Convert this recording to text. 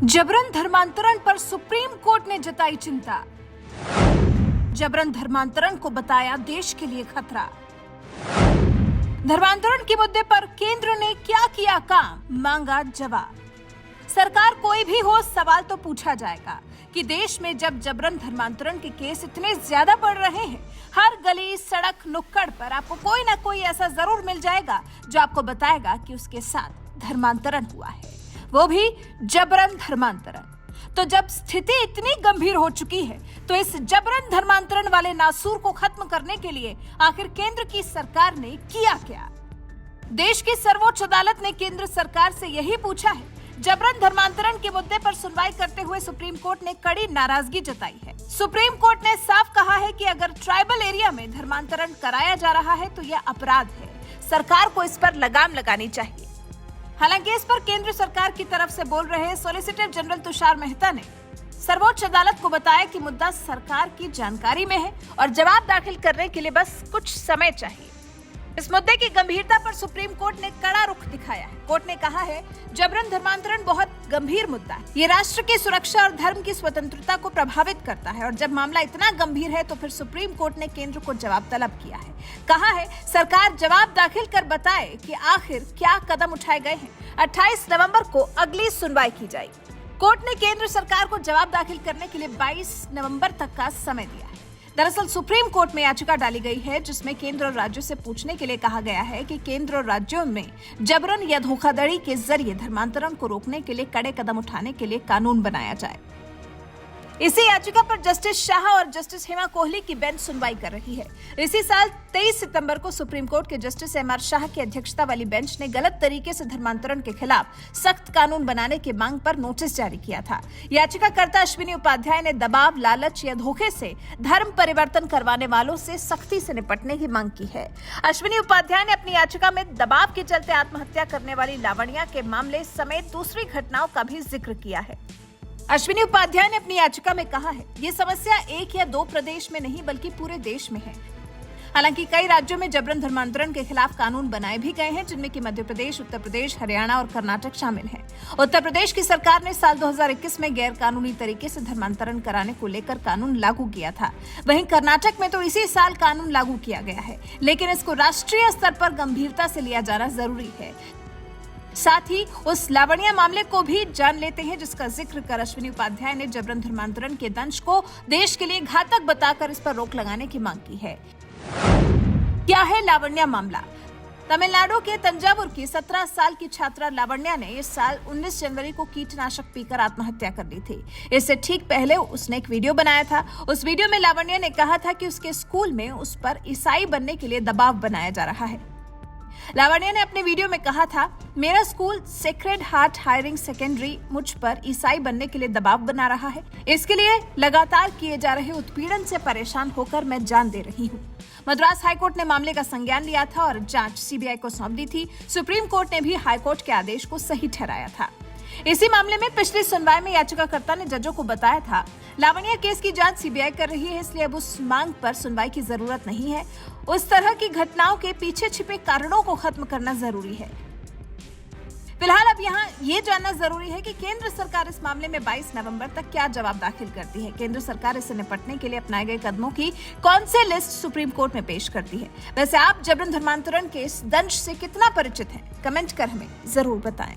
जबरन धर्मांतरण पर सुप्रीम कोर्ट ने जताई चिंता। जबरन धर्मांतरण को बताया देश के लिए खतरा। धर्मांतरण के मुद्दे पर केंद्र ने क्या किया काम, मांगा जवाब। सरकार कोई भी हो, सवाल तो पूछा जाएगा कि देश में जब जबरन धर्मांतरण के केस इतने ज्यादा बढ़ रहे हैं, हर गली सड़क नुक्कड़ पर आपको कोई ना कोई ऐसा जरूर मिल जाएगा जो आपको बताएगा कि उसके साथ धर्मांतरण हुआ है, वो भी जबरन धर्मांतरण। तो जब स्थिति इतनी गंभीर हो चुकी है तो इस जबरन धर्मांतरण वाले नासूर को खत्म करने के लिए आखिर केंद्र की सरकार ने किया क्या? देश की सर्वोच्च अदालत ने केंद्र सरकार से यही पूछा है। जबरन धर्मांतरण के मुद्दे पर सुनवाई करते हुए सुप्रीम कोर्ट ने कड़ी नाराजगी जताई है। सुप्रीम कोर्ट ने साफ कहा है कि अगर ट्राइबल एरिया में धर्मांतरण कराया जा रहा है तो यह अपराध है, सरकार को इस पर लगाम लगानी चाहिए। हालांकि इस पर केंद्र सरकार की तरफ से बोल रहे सॉलिसिटर जनरल तुषार मेहता ने सर्वोच्च अदालत को बताया कि मुद्दा सरकार की जानकारी में है और जवाब दाखिल करने के लिए बस कुछ समय चाहिए। इस मुद्दे की गंभीरता पर सुप्रीम कोर्ट ने कड़ा रुख दिखाया है। कोर्ट ने कहा है, जबरन धर्मांतरण बहुत गंभीर मुद्दा है। ये राष्ट्र की सुरक्षा और धर्म की स्वतंत्रता को प्रभावित करता है और जब मामला इतना गंभीर है तो फिर सुप्रीम कोर्ट ने केंद्र को जवाब तलब किया है। कहा है, सरकार जवाब दाखिल कर बताए कि आखिर क्या कदम उठाए गए हैं। 28 नवंबर को अगली सुनवाई की जाएगी। कोर्ट ने केंद्र सरकार को जवाब दाखिल करने के लिए 22 नवंबर तक का समय दिया है। दरअसल सुप्रीम कोर्ट में याचिका डाली गई है जिसमें केंद्र और राज्यों से पूछने के लिए कहा गया है कि केंद्र और राज्यों में जबरन या धोखाधड़ी के जरिए धर्मांतरण को रोकने के लिए कड़े कदम उठाने के लिए कानून बनाया जाए। इसी याचिका पर जस्टिस शाह और जस्टिस हेमा कोहली की बेंच सुनवाई कर रही है। इसी साल 23 सितंबर को सुप्रीम कोर्ट के जस्टिस एमआर शाह की अध्यक्षता वाली बेंच ने गलत तरीके से धर्मांतरण के खिलाफ सख्त कानून बनाने की मांग पर नोटिस जारी किया था। याचिकाकर्ता अश्विनी उपाध्याय ने दबाव, लालच या धोखे से धर्म परिवर्तन करवाने वालों से सख्ती से निपटने की मांग की है। अश्विनी उपाध्याय ने अपनी याचिका में दबाव के चलते आत्महत्या करने वाली लावण्या के मामले समेत दूसरी घटनाओं का भी जिक्र किया है। अश्विनी उपाध्याय ने अपनी याचिका में कहा है, ये समस्या एक या दो प्रदेश में नहीं बल्कि पूरे देश में है। हालांकि कई राज्यों में जबरन धर्मांतरण के खिलाफ कानून बनाए भी गए हैं जिनमें कि मध्य प्रदेश, उत्तर प्रदेश, हरियाणा और कर्नाटक शामिल हैं। उत्तर प्रदेश की सरकार ने साल 2021 में गैर कानूनी तरीके से धर्मांतरण कराने को लेकर कानून लागू किया था। वहीं कर्नाटक में तो इसी साल कानून लागू किया गया है, लेकिन इसको राष्ट्रीय स्तर पर गंभीरता से लिया जाना जरूरी है। साथ ही उस लावण्या मामले को भी जान लेते हैं जिसका जिक्र कर अश्विनी उपाध्याय ने जबरन धर्मांतरण के दंश को देश के लिए घातक बताकर इस पर रोक लगाने की मांग की है। क्या है लावण्या मामला? तमिलनाडु के तंजावुर की 17 साल की छात्रा लावण्या ने इस साल 19 जनवरी को कीटनाशक पीकर आत्महत्या कर ली थी। इससे ठीक पहले उसने एक वीडियो बनाया था। उस वीडियो में लावण्या ने कहा था कि उसके स्कूल में उस पर ईसाई बनने के लिए दबाव बनाया जा रहा है। लावण्या ने अपने वीडियो में कहा था, मेरा school sacred heart hiring secondary मुझ पर ईसाई बनने के लिए दबाव बना रहा है। इसके लिए लगातार किए जा रहे उत्पीड़न से परेशान होकर मैं जान दे रही हूँ। मद्रास हाईकोर्ट ने मामले का संज्ञान लिया था और जांच सीबीआई को सौंप दी थी। सुप्रीम कोर्ट ने भी हाईकोर्ट के आदेश को सही ठहराया था। इसी मामले में पिछली सुनवाई में याचिकाकर्ता ने जजों को बताया था, लावण्या केस की जांच सीबीआई कर रही है, इसलिए अब उस मांग पर सुनवाई की जरूरत नहीं है। उस तरह की घटनाओं के पीछे छिपे कारणों को खत्म करना जरूरी है। फिलहाल अब यहाँ ये जानना जरूरी है कि केंद्र सरकार इस मामले में 22 नवंबर तक क्या जवाब दाखिल करती है। केंद्र सरकार इससे निपटने के लिए अपनाए गए कदमों की कौन से लिस्ट सुप्रीम कोर्ट में पेश करती है। वैसे आप जबरन धर्मांतरण के इस दंश से कितना परिचित हैं? कमेंट कर हमें जरूर बताएं।